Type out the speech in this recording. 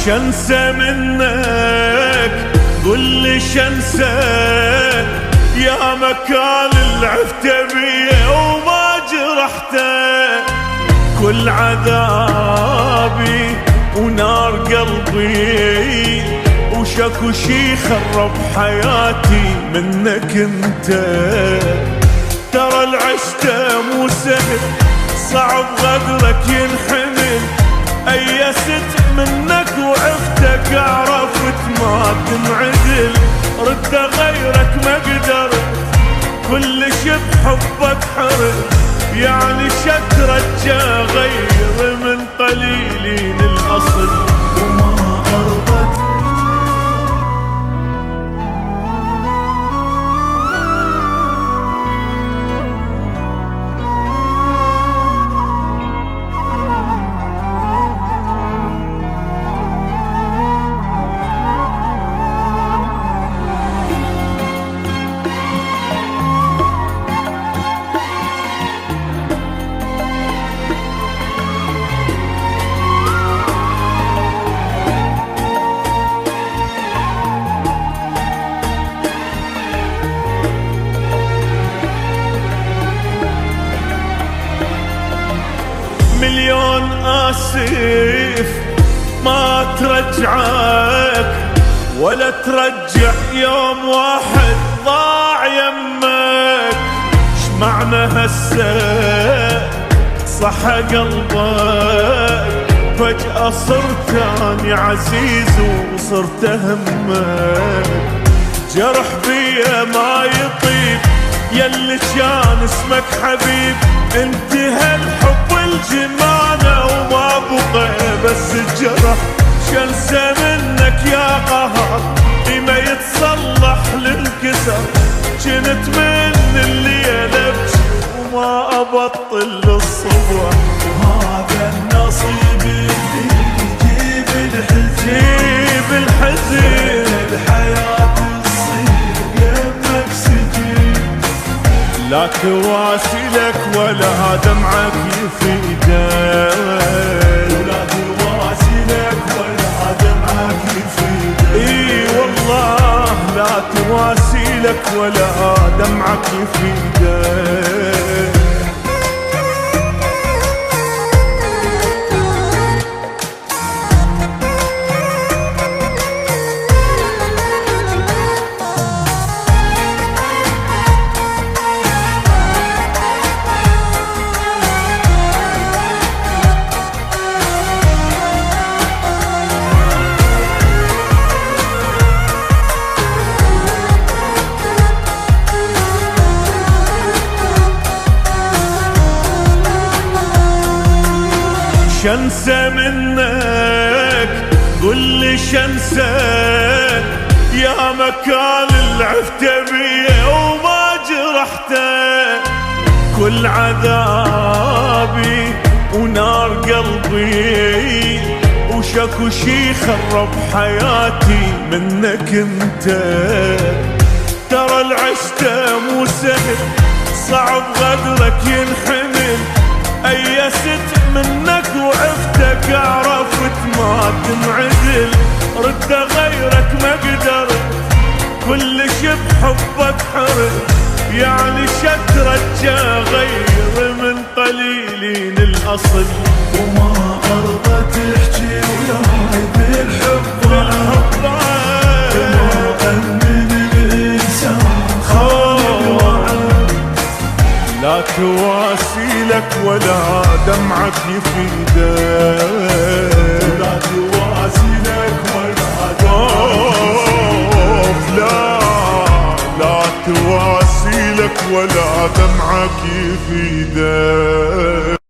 شنسى منك قل لي شنسى يا مكان اللي عفت بيه وما جرحته. كل عذابي ونار قلبي وشكو شي خرب حياتي منك انت. ترى العشته مو سهل صعب غدرك ينحمل. أيست منك وعفتك عرفت ما تنعدل. رد غيرك ما قدرت كل شي بحبك حرم. يعني شكرك غير من قليلين الأصل وما أرضك. مليون آسف ما ترجعك ولا ترجع يوم واحد ضاع يمك. شمعنا هسه صح قلبك فجأة صرت اني عزيز وصرت همك. جرح بيا ما يطيب يلي كان اسمك حبيب. انتهى الحب الجمانة وما بقى بس الجرح. شنسى منك يا قهر ما يتصلح للكسر. جنت من الليلة ابكي وما ابطل للصبح. وهذا النصيب اللي يجيب الحزين الحياة تصير يمك سجين. لا تواسي لك ولا دمعك يفيدك. لا تواسي لك ولا دمعك يفيدك. اي والله لا تواسي لك ولا دمعك يفيدك. شنسى منك قل لي شنسى يا مكان اللي عفت بيه وما جرحته. كل عذابي ونار قلبي وشكو شي خرب حياتي منك انت. ترى العشته مو سهل صعب غدرك ينحمل. أيست منك وعفتك عرفت ما تنعدل. رد غيرك ما قدرت كل شي بحبك حرم. يعني شكرك غير من قليلين الأصل وما أرضى تحكي وياي بالحب. لا تواسي لك ولا دمعك يفيدك. لا تواسي لك ولا دمعك لا تواسي لك ولا دمعك يفيدك.